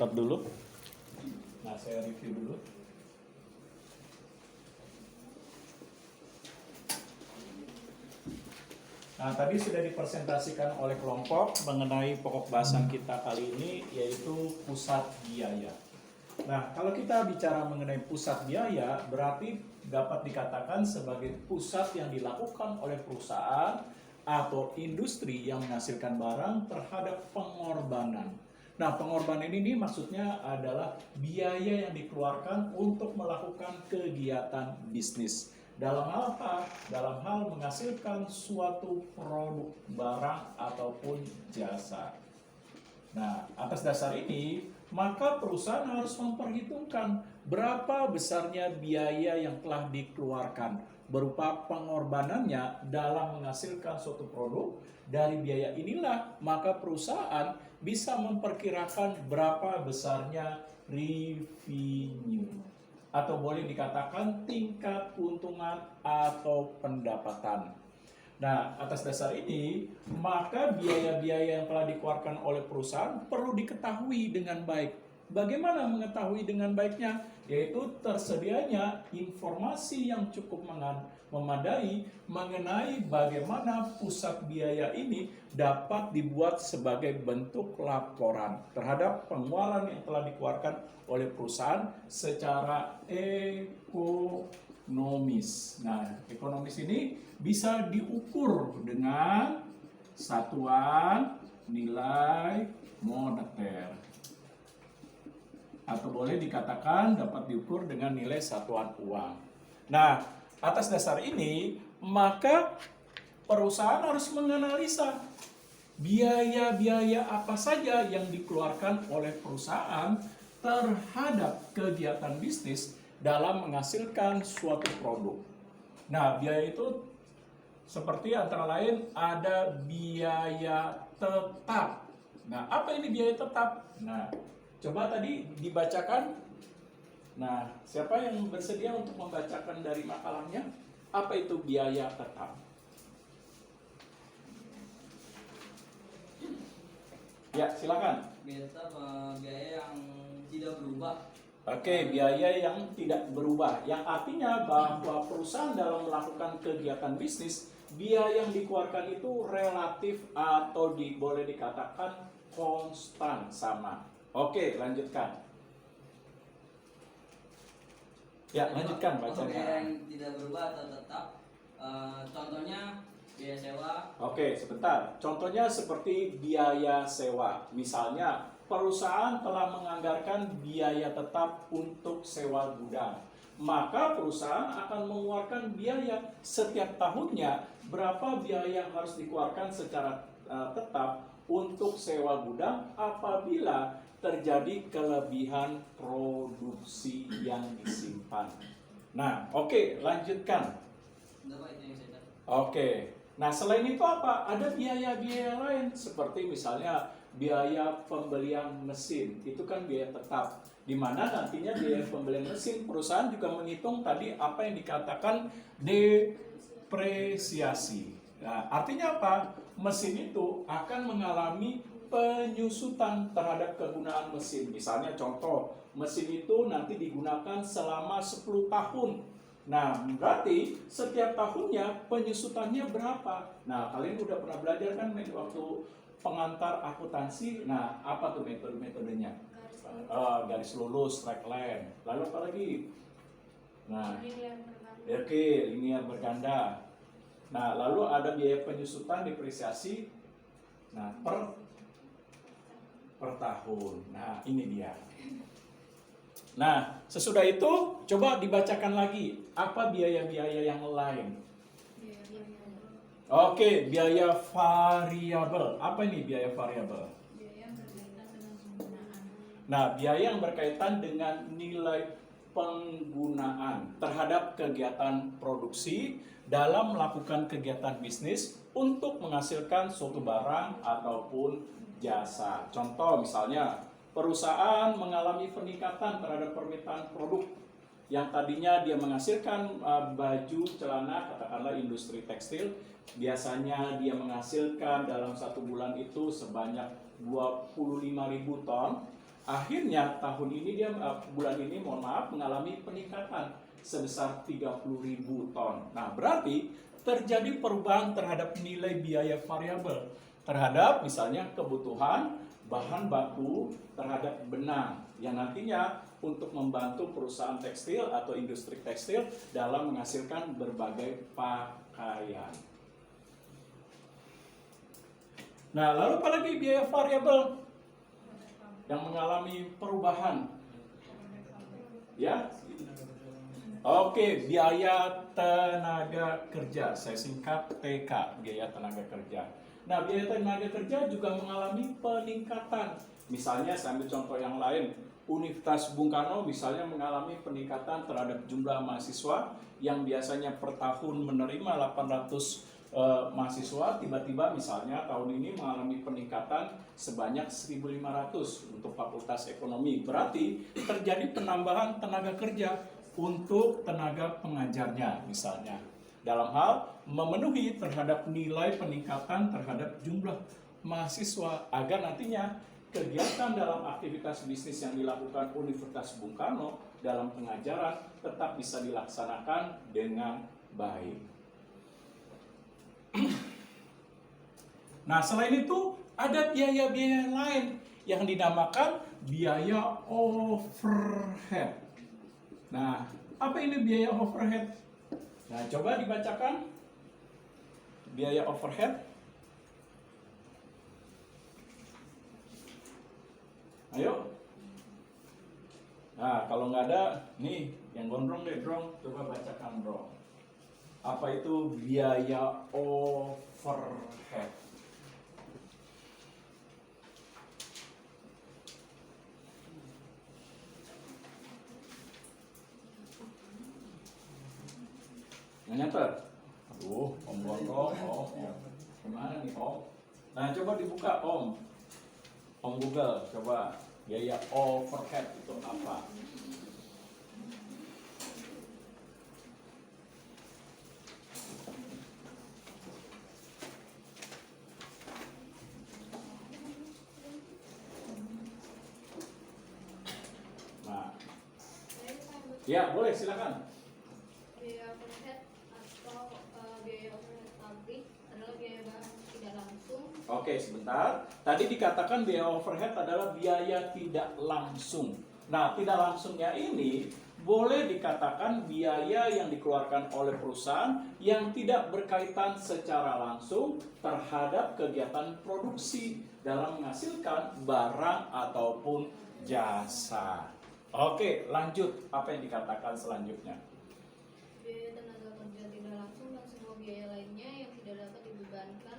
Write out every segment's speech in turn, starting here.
Stop dulu. Nah, saya review dulu. Nah, tadi sudah dipresentasikan oleh kelompok mengenai pokok bahasan kita kali ini, yaitu pusat biaya. Nah, kalau kita bicara mengenai pusat biaya, berarti dapat dikatakan sebagai pusat yang dilakukan oleh perusahaan atau industri yang menghasilkan barang terhadap pengorbanan. Nah, pengorbanan ini maksudnya adalah biaya yang dikeluarkan untuk melakukan kegiatan bisnis. Dalam hal apa? Dalam hal menghasilkan suatu produk, barang, ataupun jasa. Nah, atas dasar ini, maka perusahaan harus memperhitungkan berapa besarnya biaya yang telah dikeluarkan berupa pengorbanannya dalam menghasilkan suatu produk. Dari biaya inilah, maka perusahaan bisa memperkirakan berapa besarnya revenue, atau boleh dikatakan tingkat keuntungan atau pendapatan. Nah, atas dasar ini, maka biaya-biaya yang telah dikeluarkan oleh perusahaan perlu diketahui dengan baik. Bagaimana mengetahui dengan baiknya? Yaitu tersedianya informasi yang cukup memadai mengenai bagaimana pusat biaya ini dapat dibuat sebagai bentuk laporan terhadap pengeluaran yang telah dikeluarkan oleh perusahaan secara ekonomis. Nah, ekonomis ini bisa diukur dengan satuan nilai moneter, atau boleh dikatakan dapat diukur dengan nilai satuan uang. Nah, atas dasar ini, maka perusahaan harus menganalisa biaya-biaya apa saja yang dikeluarkan oleh perusahaan terhadap kegiatan bisnis dalam menghasilkan suatu produk. Nah, biaya itu seperti antara lain ada biaya tetap. Nah, apa ini biaya tetap? Nah, coba tadi dibacakan. Nah, siapa yang bersedia untuk membacakan dari makalahnya? Apa itu biaya tetap? Ya, silakan. Biaya tetap biaya yang tidak berubah. Oke, biaya yang tidak berubah. Yang artinya bahwa perusahaan dalam melakukan kegiatan bisnis, biaya yang dikeluarkan itu relatif atau boleh dikatakan konstan, sama. Oke, lanjutkan. Ya, lanjutkan Untuk biaya bacanya. yang tidak berubah atau tetap, contohnya biaya sewa. Oke, sebentar. Contohnya seperti biaya sewa. Misalnya, perusahaan telah menganggarkan biaya tetap untuk sewa gudang. Maka perusahaan akan mengeluarkan biaya setiap tahunnya. Berapa biaya yang harus dikeluarkan secara tetap untuk sewa gudang apabila terjadi kelebihan produksi yang disimpan. Nah, oke, lanjutkan. Itu yang saya tahu. Oke. Nah, selain itu apa? Ada biaya-biaya lain seperti misalnya biaya pembelian mesin. Itu kan biaya tetap. Di mana nantinya biaya pembelian mesin perusahaan juga menghitung tadi apa yang dikatakan depresiasi. Nah, artinya apa? Mesin itu akan mengalami penyusutan terhadap kegunaan mesin. Misalnya contoh, mesin itu nanti digunakan selama 10 tahun. Nah, berarti setiap tahunnya penyusutannya berapa? Nah, kalian udah pernah belajar kan waktu pengantar akuntansi. Nah, apa tuh metodenya? Garis lurus, straight line. Lalu apa lagi? Nah, oke, linear berganda. Nah, lalu ada biaya penyusutan depresiasi. Nah, per tahun. Nah, ini dia. Nah, sesudah itu coba dibacakan lagi apa biaya-biaya yang lain. Oke, biaya variabel. Apa ini biaya variabel? Biaya yang berkaitan dengan penggunaan. Nah, biaya yang berkaitan dengan nilai penggunaan terhadap kegiatan produksi dalam melakukan kegiatan bisnis untuk menghasilkan suatu barang ataupun jasa. Contoh misalnya, perusahaan mengalami peningkatan terhadap permintaan produk yang tadinya dia menghasilkan baju, celana, katakanlah industri tekstil, biasanya dia menghasilkan dalam satu bulan itu sebanyak 25.000 ton. Akhirnya tahun ini dia bulan ini mohon maaf mengalami peningkatan sebesar 30.000 ton. Nah, berarti terjadi perubahan terhadap nilai biaya variabel terhadap misalnya kebutuhan bahan baku terhadap benang yang nantinya untuk membantu perusahaan tekstil atau industri tekstil dalam menghasilkan berbagai pakaian. Nah, lalu apalagi biaya variabel yang mengalami perubahan? Ya. Oke, biaya tenaga kerja. Saya singkat TK, biaya tenaga kerja. Nah, biaya tenaga kerja juga mengalami peningkatan. Misalnya, saya ambil contoh yang lain. Universitas Bung Karno misalnya mengalami peningkatan terhadap jumlah mahasiswa yang biasanya per tahun menerima 800 mahasiswa, tiba-tiba misalnya tahun ini mengalami peningkatan sebanyak 1.500 untuk Fakultas Ekonomi. Berarti terjadi penambahan tenaga kerja untuk tenaga pengajarnya misalnya. Dalam hal memenuhi terhadap nilai peningkatan terhadap jumlah mahasiswa agar nantinya kegiatan dalam aktivitas bisnis yang dilakukan Universitas Bung Karno dalam pengajaran tetap bisa dilaksanakan dengan baik. Nah, selain itu ada biaya-biaya lain yang dinamakan biaya overhead. Nah, apa ini biaya overhead? Nah, coba dibacakan biaya overhead. Ayo. Nah, kalau nggak ada, nih yang gondrong deh, Drong. Coba bacakan, Drong. Apa itu biaya overhead? Nyater? Aduh, Om gondrong, Om. Gimana nih, Om? Nah, coba dibuka, Om. Om Google, coba biaya overhead itu apa? Nah, ya boleh silakan. Biaya overhead atau biaya overhead pabrik adalah biaya bahan tidak langsung. Oke, sebentar. Tadi dikatakan biaya overhead adalah biaya tidak langsung. Nah, tidak langsungnya ini boleh dikatakan biaya yang dikeluarkan oleh perusahaan yang tidak berkaitan secara langsung terhadap kegiatan produksi dalam menghasilkan barang ataupun jasa. Oke, lanjut. Apa yang dikatakan selanjutnya? Biaya tenaga kerja tidak langsung dan semua biaya lainnya yang tidak dapat dibebankan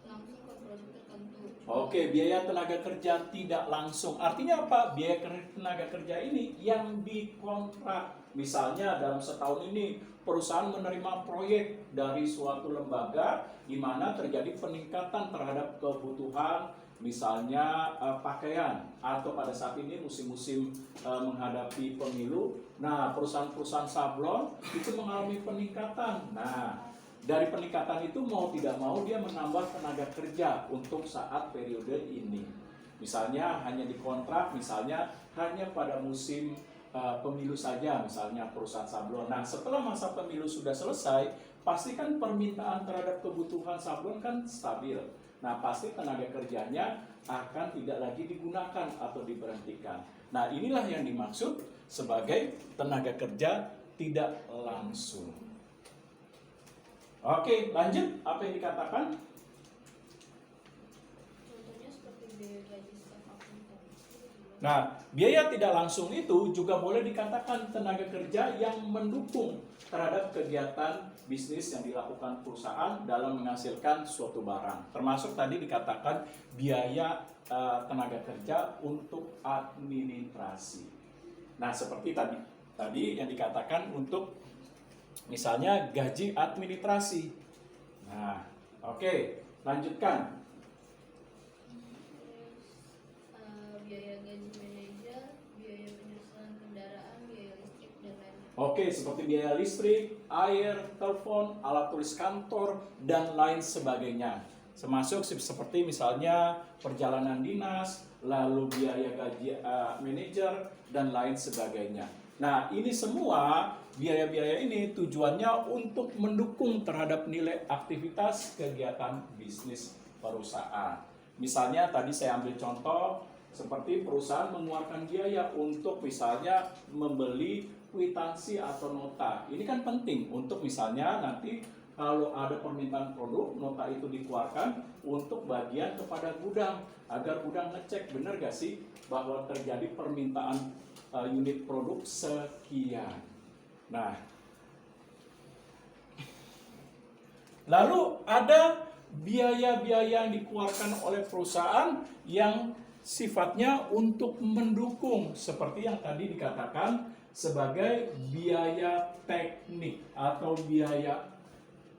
langsung ke produk tertentu. Oke, biaya tenaga kerja tidak langsung. Artinya apa? Biaya tenaga kerja ini yang dikontrak. Misalnya dalam setahun ini perusahaan menerima proyek dari suatu lembaga di mana terjadi peningkatan terhadap kebutuhan misalnya pakaian, atau pada saat ini musim-musim menghadapi pemilu. Nah, perusahaan-perusahaan sablon itu mengalami peningkatan. Nah, dari peningkatan itu mau tidak mau dia menambah tenaga kerja untuk saat periode ini. Misalnya hanya dikontrak, misalnya hanya pada musim pemilu saja, misalnya perusahaan sablon. Nah, setelah masa pemilu sudah selesai, pasti kan permintaan terhadap kebutuhan sablon kan stabil. Nah, pasti tenaga kerjanya akan tidak lagi digunakan atau diberhentikan. Nah, inilah yang dimaksud sebagai tenaga kerja tidak langsung. Oke, lanjut. Apa yang dikatakan? Contohnya seperti biaya gaji staf akuntan. Nah, biaya tidak langsung itu juga boleh dikatakan tenaga kerja yang mendukung terhadap kegiatan bisnis yang dilakukan perusahaan dalam menghasilkan suatu barang. Termasuk tadi dikatakan biaya tenaga kerja untuk administrasi. Nah, seperti tadi yang dikatakan untuk misalnya gaji administrasi. Nah, oke, lanjutkan. Biaya gaji manajer, biaya penyusunan kendaraan, biaya listrik, dan lain-lain. Oke, seperti biaya listrik, air, telepon, alat tulis kantor, dan lain sebagainya. Termasuk seperti misalnya perjalanan dinas, lalu biaya gaji manajer, dan lain sebagainya. Nah, ini semua biaya-biaya ini tujuannya untuk mendukung terhadap nilai aktivitas kegiatan bisnis perusahaan. Misalnya tadi saya ambil contoh seperti perusahaan mengeluarkan biaya untuk misalnya membeli kwitansi atau nota. Ini kan penting untuk misalnya nanti kalau ada permintaan produk, nota itu dikeluarkan untuk bagian kepada gudang agar gudang ngecek benar gak sih bahwa terjadi permintaan unit produk sekian. Nah, lalu ada biaya-biaya yang dikeluarkan oleh perusahaan yang sifatnya untuk mendukung seperti yang tadi dikatakan sebagai biaya teknik atau biaya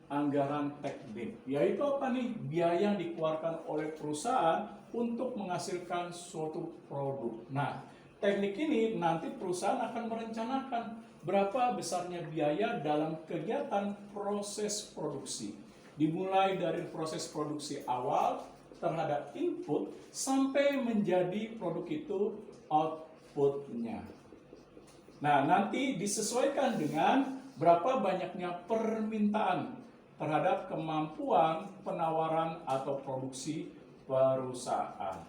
anggaran teknik. Yaitu apa nih? Biaya yang dikeluarkan oleh perusahaan untuk menghasilkan suatu produk. Nah, teknik ini nanti perusahaan akan merencanakan berapa besarnya biaya dalam kegiatan proses produksi. Dimulai dari proses produksi awal terhadap input sampai menjadi produk itu outputnya. Nah, nanti disesuaikan dengan berapa banyaknya permintaan terhadap kemampuan penawaran atau produksi perusahaan.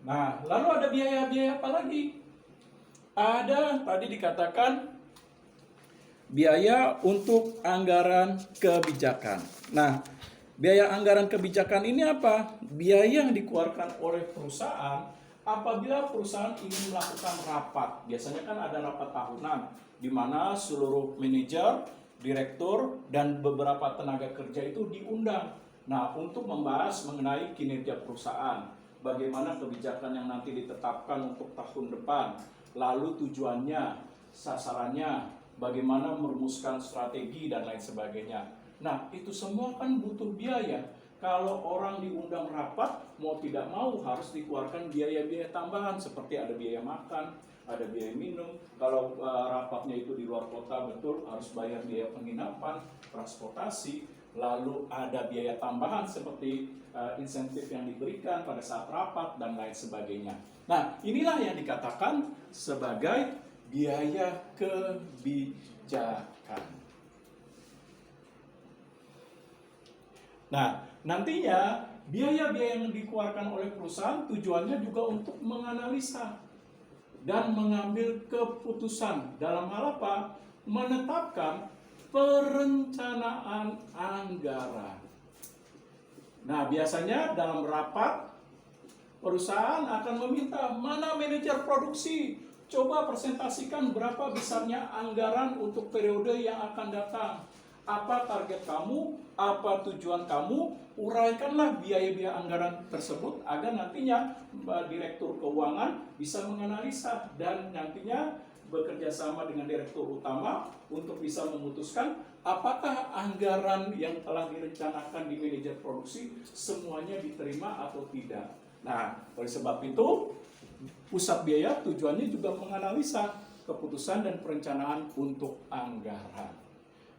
Nah, lalu ada biaya-biaya apa lagi? Ada tadi dikatakan biaya untuk anggaran kebijakan. Nah, biaya anggaran kebijakan ini apa? Biaya yang dikeluarkan oleh perusahaan apabila perusahaan ingin melakukan rapat. Biasanya kan ada rapat tahunan di mana seluruh manajer, direktur, dan beberapa tenaga kerja itu diundang. Nah, untuk membahas mengenai kinerja perusahaan, bagaimana kebijakan yang nanti ditetapkan untuk tahun depan, lalu tujuannya, sasarannya, bagaimana merumuskan strategi dan lain sebagainya. Nah, itu semua kan butuh biaya. Kalau orang diundang rapat, mau tidak mau harus dikeluarkan biaya-biaya tambahan seperti ada biaya makan, ada biaya minum. Kalau rapatnya itu di luar kota, betul harus bayar biaya penginapan, transportasi, lalu ada biaya tambahan seperti insentif yang diberikan pada saat rapat dan lain sebagainya. Nah, inilah yang dikatakan sebagai biaya kebijakan. Nah, nantinya biaya-biaya yang dikeluarkan oleh perusahaan tujuannya juga untuk menganalisa dan mengambil keputusan dalam hal apa? Menetapkan perencanaan anggaran. Nah, biasanya dalam rapat perusahaan akan meminta mana manajer produksi, coba presentasikan berapa besarnya anggaran untuk periode yang akan datang. Apa target kamu, apa tujuan kamu, uraikanlah biaya-biaya anggaran tersebut agar nantinya direktur keuangan bisa menganalisa dan nantinya bekerja sama dengan direktur utama untuk bisa memutuskan apakah anggaran yang telah direncanakan di manajer produksi semuanya diterima atau tidak. Nah, oleh sebab itu, pusat biaya tujuannya juga menganalisa keputusan dan perencanaan untuk anggaran.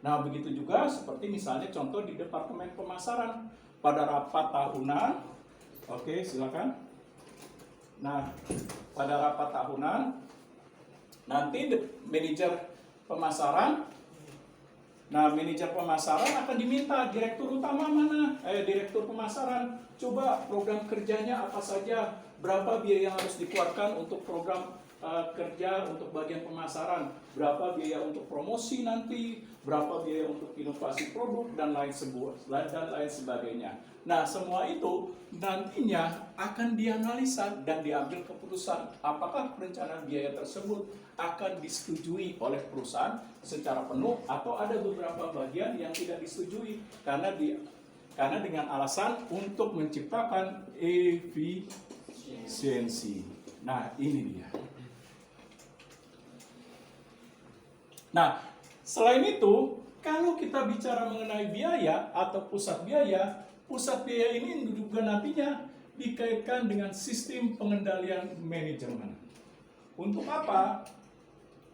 Nah, begitu juga seperti misalnya contoh di Departemen Pemasaran pada rapat tahunan. Oke, silakan. Nah, pada rapat tahunan nanti manajer pemasaran. Nah, manajer pemasaran akan diminta direktur utama mana? Direktur pemasaran. Coba program kerjanya apa saja? Berapa biaya yang harus dikeluarkan untuk program kerja untuk bagian pemasaran? Berapa biaya untuk promosi nanti? Berapa biaya untuk inovasi produk dan lain sebagainya. Nah, semua itu nantinya akan dianalisa dan diambil keputusan apakah perencanaan biaya tersebut akan disetujui oleh perusahaan secara penuh atau ada beberapa bagian yang tidak disetujui karena dengan alasan untuk menciptakan efisiensi. Nah, ini dia. Nah, selain itu, kalau kita bicara mengenai biaya atau pusat biaya ini juga nantinya dikaitkan dengan sistem pengendalian manajemen. Untuk apa?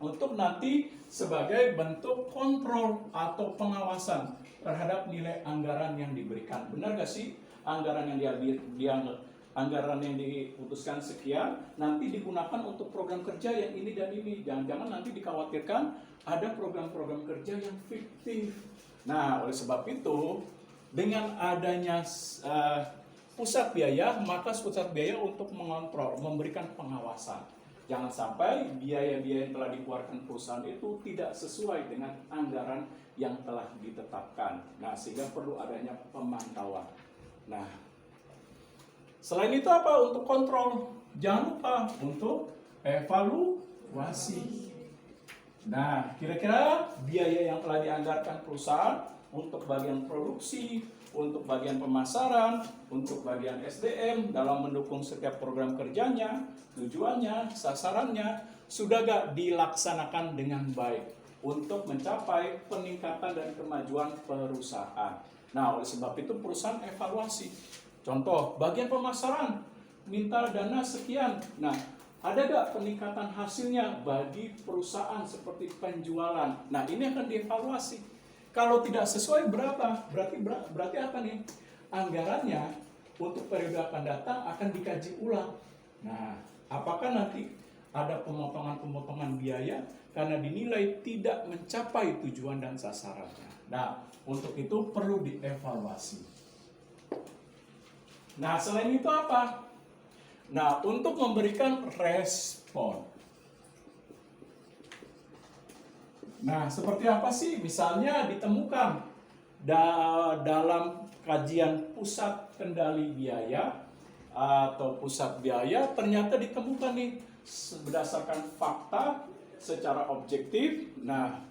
Untuk nanti sebagai bentuk kontrol atau pengawasan terhadap nilai anggaran yang diberikan. Benar gak sih? anggaran yang anggaran yang diputuskan sekian nanti digunakan untuk program kerja yang ini dan ini. Jangan-jangan nanti dikhawatirkan ada program-program kerja yang fiktif. Nah, oleh sebab itu dengan adanya pusat biaya, maka pusat biaya untuk mengontrol, memberikan pengawasan. Jangan sampai biaya-biaya yang telah dikeluarkan perusahaan itu tidak sesuai dengan anggaran yang telah ditetapkan. Nah, sehingga perlu adanya pemantauan. Nah, selain itu apa? Untuk kontrol. Jangan lupa untuk evaluasi. Nah, kira-kira biaya yang telah dianggarkan perusahaan untuk bagian produksi, untuk bagian pemasaran, untuk bagian SDM dalam mendukung setiap program kerjanya, tujuannya, sasarannya, sudah gak dilaksanakan dengan baik untuk mencapai peningkatan dan kemajuan perusahaan. Nah, oleh sebab itu perusahaan evaluasi. Contoh, bagian pemasaran, minta dana sekian. Nah, ada gak peningkatan hasilnya bagi perusahaan seperti penjualan? Nah, ini akan dievaluasi. Kalau tidak sesuai berapa? Berarti apa nih? Anggarannya untuk periode akan datang akan dikaji ulang. Nah, apakah nanti ada pemotongan-pemotongan biaya karena dinilai tidak mencapai tujuan dan sasarannya? Nah, untuk itu perlu dievaluasi. Nah, selain itu apa? Nah, untuk memberikan respon. Nah, seperti apa sih? Misalnya ditemukan dalam kajian pusat kendali biaya atau pusat biaya, ternyata ditemukan nih berdasarkan fakta secara objektif. Nah,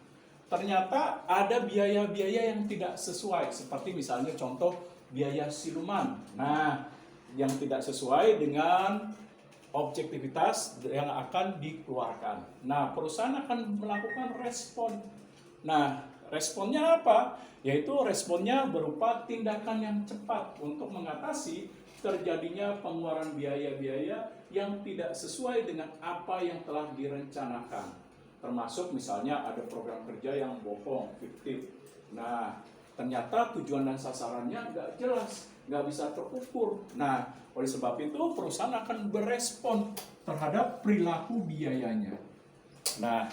ternyata ada biaya-biaya yang tidak sesuai, seperti misalnya contoh biaya siluman. Nah, yang tidak sesuai dengan objektivitas yang akan dikeluarkan. Nah, perusahaan akan melakukan respon. Nah, responnya apa? Yaitu responnya berupa tindakan yang cepat untuk mengatasi terjadinya pengeluaran biaya-biaya yang tidak sesuai dengan apa yang telah direncanakan. Termasuk misalnya ada program kerja yang bohong, fiktif. Nah, ternyata tujuan dan sasarannya nggak jelas, nggak bisa terukur. Nah, oleh sebab itu perusahaan akan berespon terhadap perilaku biayanya. Nah,